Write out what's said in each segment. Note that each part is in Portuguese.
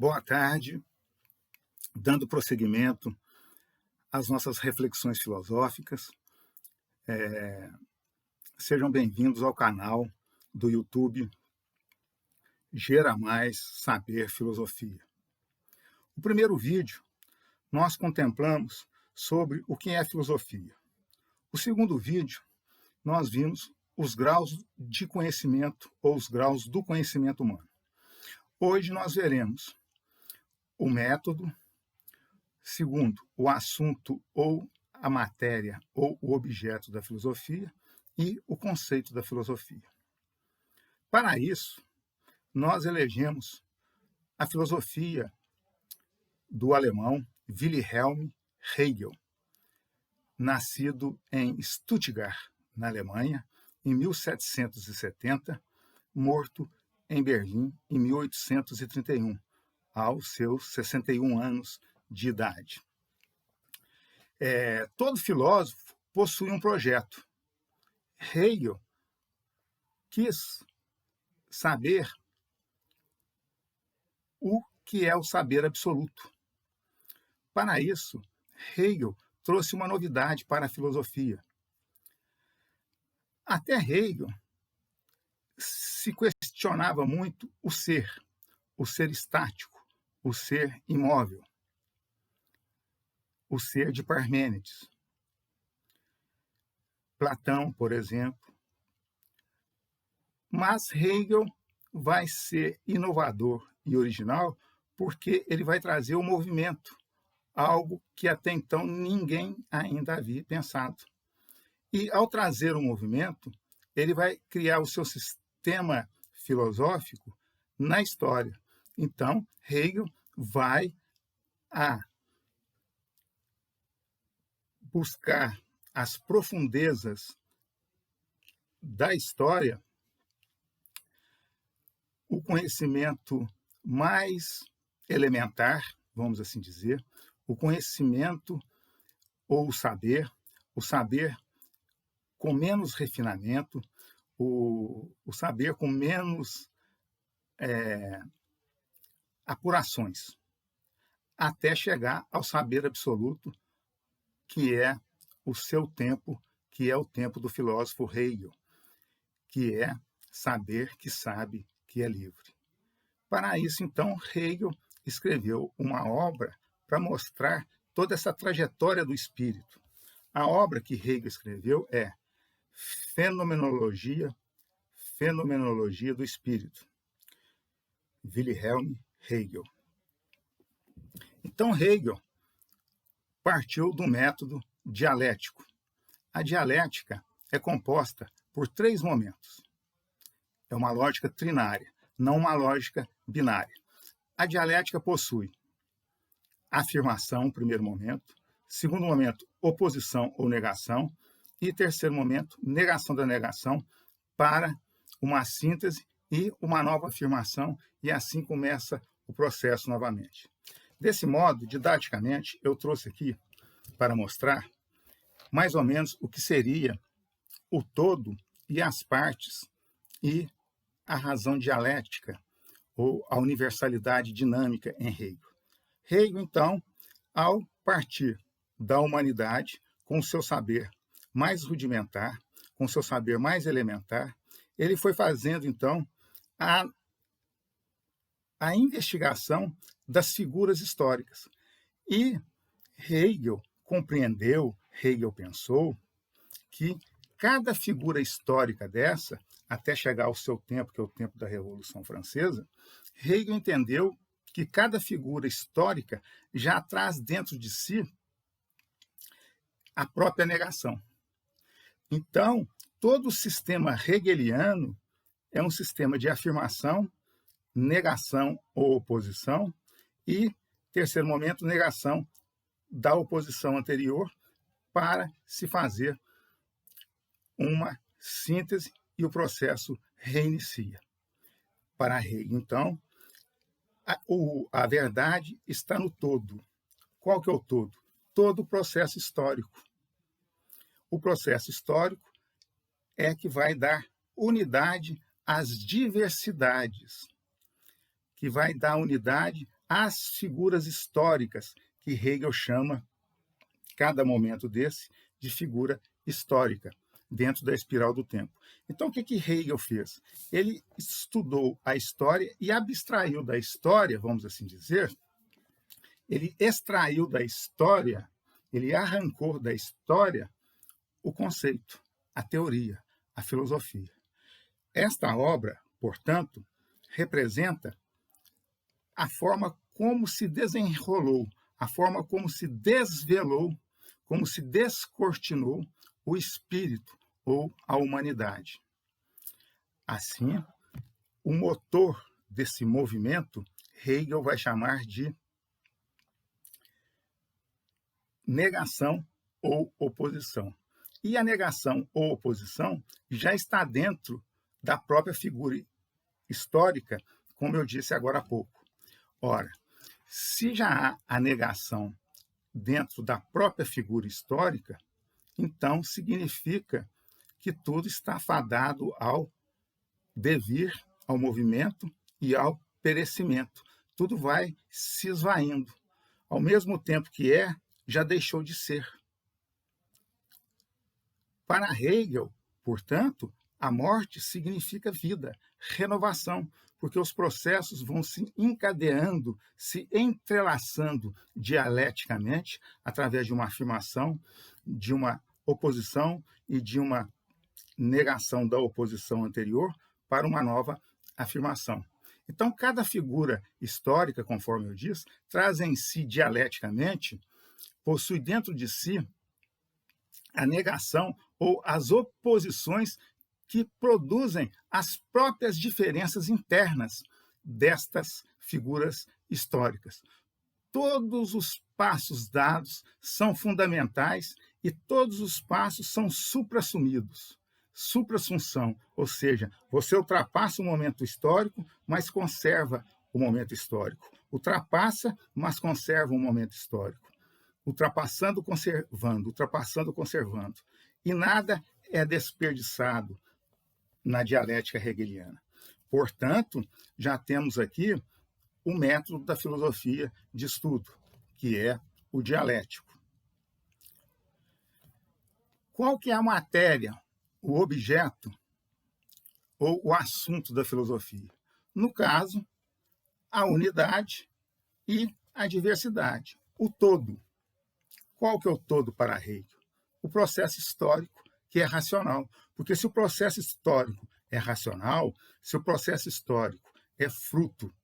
Boa tarde, dando prosseguimento às nossas reflexões filosóficas. Sejam bem-vindos ao canal do YouTube Gera Mais Saber Filosofia. No primeiro vídeo, nós contemplamos sobre o que é filosofia. O segundo vídeo, nós vimos os graus de conhecimento ou os graus do conhecimento humano. Hoje nós veremos o método, segundo, o assunto ou a matéria ou o objeto da filosofia e o conceito da filosofia. Para isso, nós elegemos a filosofia do alemão Wilhelm Hegel, nascido em Stuttgart, na Alemanha, em 1770, morto em Berlim em 1831, aos seus 61 anos de idade. Todo filósofo possui um projeto. Hegel quis saber o que é o saber absoluto. Para isso, Hegel trouxe uma novidade para a filosofia. Até Hegel se questionava muito o ser estático, o ser imóvel, o ser de Parmênides. Platão, por exemplo. Mas Hegel vai ser inovador e original porque ele vai trazer o movimento, algo que até então ninguém ainda havia pensado. E ao trazer o movimento, ele vai criar o seu sistema filosófico na história. Então, Hegel vai buscar as profundezas da história, o conhecimento mais elementar, vamos assim dizer, o conhecimento ou o saber com menos refinamento, o saber com menos apurações, até chegar ao saber absoluto, que é o seu tempo, que é o tempo do filósofo Hegel, que é saber que sabe que é livre. Para isso, então, Hegel escreveu uma obra para mostrar toda essa trajetória do espírito. A obra que Hegel escreveu é Fenomenologia do Espírito, Wilhelm Hegel. Então, Hegel partiu do método dialético. A dialética é composta por 3 momentos. É uma lógica trinária, não uma lógica binária. A dialética possui afirmação, primeiro momento, segundo momento, oposição ou negação, e terceiro momento, negação da negação, para uma síntese e uma nova afirmação, e assim começa o processo novamente. Desse modo, didaticamente, eu trouxe aqui para mostrar mais ou menos o que seria o todo e as partes e a razão dialética ou a universalidade dinâmica em Hegel. Hegel, então, ao partir da humanidade com o seu saber mais rudimentar, com o seu saber mais elementar, ele foi fazendo, então, a investigação das figuras históricas. E Hegel compreendeu, Hegel pensou, que cada figura histórica dessa, até chegar ao seu tempo, que é o tempo da Revolução Francesa, Hegel entendeu que cada figura histórica já traz dentro de si a própria negação. Então, todo o sistema hegeliano é um sistema de afirmação, negação ou oposição, e, terceiro momento, negação da oposição anterior para se fazer uma síntese e o processo reinicia. Para Hegel, então, a verdade está no todo. Qual que é o todo? Todo o processo histórico. O processo histórico é que vai dar unidade às diversidades, que vai dar unidade as figuras históricas, que Hegel chama cada momento desse de figura histórica, dentro da espiral do tempo. Então, o que Hegel fez? Ele estudou a história e abstraiu da história, vamos assim dizer, ele extraiu da história, ele arrancou da história o conceito, a teoria, a filosofia. Esta obra, portanto, representa a forma como se desenrolou, a forma como se desvelou, como se descortinou o espírito ou a humanidade. Assim, o motor desse movimento, Hegel vai chamar de negação ou oposição. E a negação ou oposição já está dentro da própria figura histórica, como eu disse agora há pouco. Ora, se já há a negação dentro da própria figura histórica, então significa que tudo está fadado ao devir, ao movimento e ao perecimento. Tudo vai se esvaindo. Ao mesmo tempo que já deixou de ser. Para Hegel, portanto, a morte significa vida, renovação, porque os processos vão se encadeando, se entrelaçando dialeticamente, através de uma afirmação, de uma oposição e de uma negação da oposição anterior para uma nova afirmação. Então, cada figura histórica, conforme eu disse, traz em si dialeticamente, possui dentro de si a negação ou as oposições que produzem as próprias diferenças internas destas figuras históricas. Todos os passos dados são fundamentais e todos os passos são suprassumidos. Suprassunção, ou seja, você ultrapassa o momento histórico, mas conserva o momento histórico. Ultrapassa, mas conserva o momento histórico. Ultrapassando, conservando, ultrapassando, conservando. E nada é desperdiçado na dialética hegeliana. Portanto, já temos aqui o método da filosofia de estudo, que é o dialético. Qual que é a matéria, o objeto ou o assunto da filosofia? No caso, a unidade e a diversidade, o todo. Qual que é o todo para Hegel? O processo histórico, que é racional. Porque se o processo histórico é racional, se o processo histórico é fruto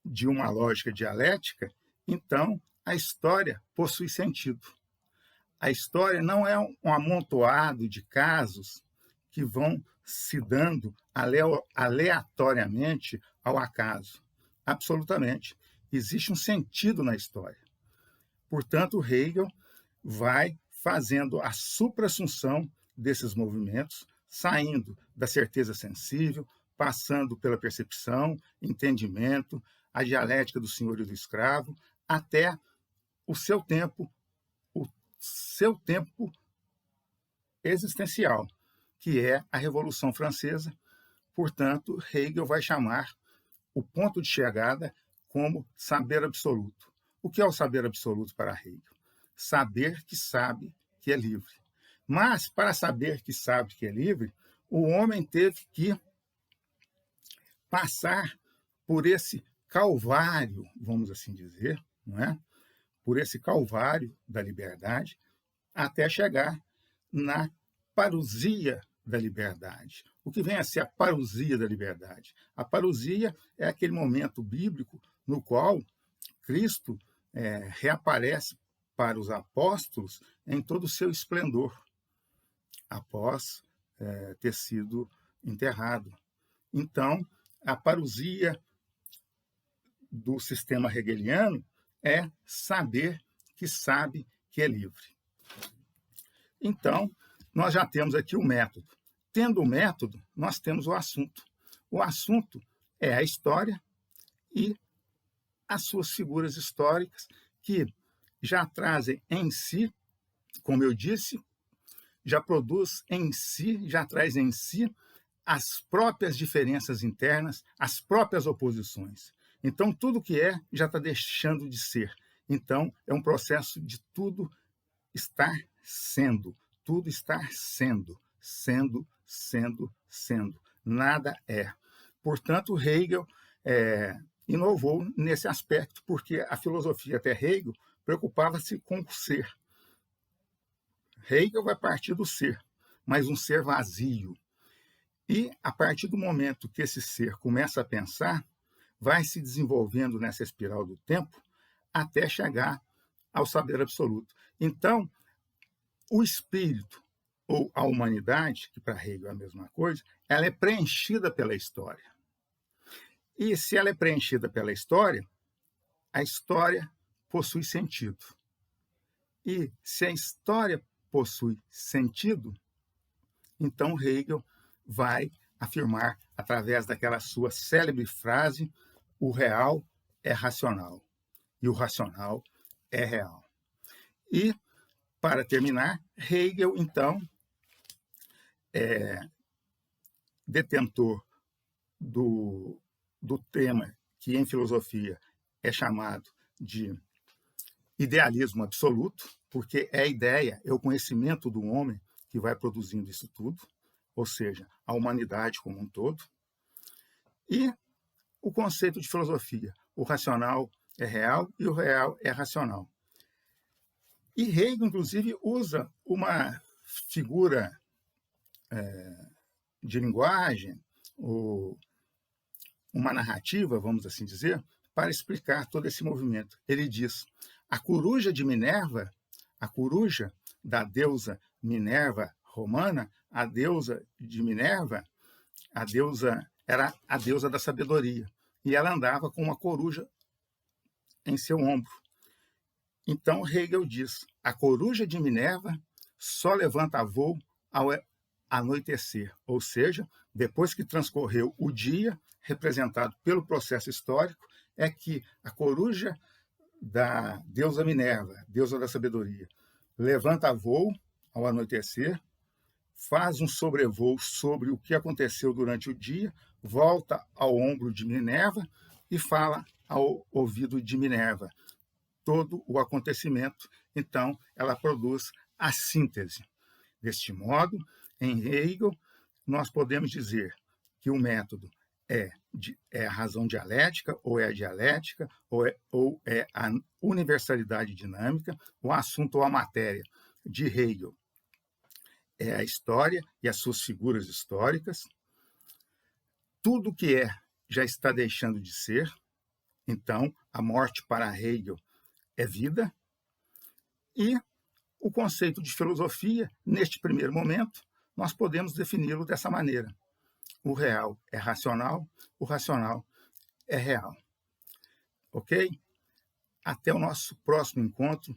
de uma lógica dialética, então a história possui sentido. A história não é um amontoado de casos que vão se dando aleatoriamente ao acaso. Absolutamente. Existe um sentido na história. Portanto, Hegel vai fazendo a suprassunção desses movimentos, saindo da certeza sensível, passando pela percepção, entendimento, a dialética do senhor e do escravo, até o seu tempo existencial, que é a Revolução Francesa. Portanto, Hegel vai chamar o ponto de chegada como saber absoluto. O que é o saber absoluto para Hegel? Saber que sabe que é livre. Mas, para saber que sabe que é livre, o homem teve que passar por esse calvário, vamos assim dizer, não é? Por esse calvário da liberdade, até chegar na parousia da liberdade. O que vem a ser a parousia da liberdade? A parousia é aquele momento bíblico no qual Cristo reaparece para os apóstolos em todo o seu esplendor, após ter sido enterrado. Então, a parousia do sistema hegeliano é saber que sabe que é livre. Então, nós já temos aqui o método. Tendo o método, nós temos o assunto. O assunto é a história e as suas figuras históricas, que já trazem em si, como eu disse, já produz em si, já traz em si as próprias diferenças internas, as próprias oposições. Então, tudo que é já está deixando de ser. Então, é um processo de tudo estar sendo, tudo estar sendo, sendo, sendo, sendo. Nada é. Portanto, Hegel inovou nesse aspecto, porque a filosofia até Hegel preocupava-se com o ser. Hegel vai partir do ser, mas um ser vazio. E, a partir do momento que esse ser começa a pensar, vai se desenvolvendo nessa espiral do tempo até chegar ao saber absoluto. Então, o espírito, ou a humanidade, que para Hegel é a mesma coisa, ela é preenchida pela história. E se ela é preenchida pela história, a história possui sentido. E se a história possui sentido, então Hegel vai afirmar, através daquela sua célebre frase, o real é racional e o racional é real. E, para terminar, Hegel, então, detentor do tema que em filosofia é chamado de idealismo absoluto, porque é a ideia, é o conhecimento do homem que vai produzindo isso tudo, ou seja, a humanidade como um todo. E o conceito de filosofia, o racional é real e o real é racional. E Hegel, inclusive, usa uma figura de linguagem, ou uma narrativa, vamos assim dizer, para explicar todo esse movimento. Ele diz: a coruja de Minerva, a coruja da deusa Minerva romana, a deusa de Minerva, a deusa era a deusa da sabedoria, e ela andava com uma coruja em seu ombro. Então Hegel diz: a coruja de Minerva só levanta voo ao anoitecer, ou seja, depois que transcorreu o dia, representado pelo processo histórico, é que a coruja da deusa Minerva, deusa da sabedoria, levanta voo ao anoitecer, faz um sobrevoo sobre o que aconteceu durante o dia, volta ao ombro de Minerva e fala ao ouvido de Minerva todo o acontecimento. Então, ela produz a síntese. Deste modo, em Hegel, nós podemos dizer que o método é a razão dialética, ou é a dialética, ou é a universalidade dinâmica, o assunto ou a matéria de Hegel é a história e as suas figuras históricas. Tudo que é já está deixando de ser. Então, a morte para Hegel é vida. E o conceito de filosofia, neste primeiro momento, nós podemos defini-lo dessa maneira: o real é racional, o racional é real. Ok? Até o nosso próximo encontro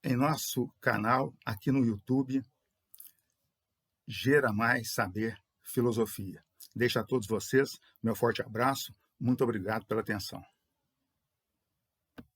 em nosso canal aqui no YouTube, Gera Mais Saber Filosofia. Deixo a todos vocês meu forte abraço. Muito obrigado pela atenção.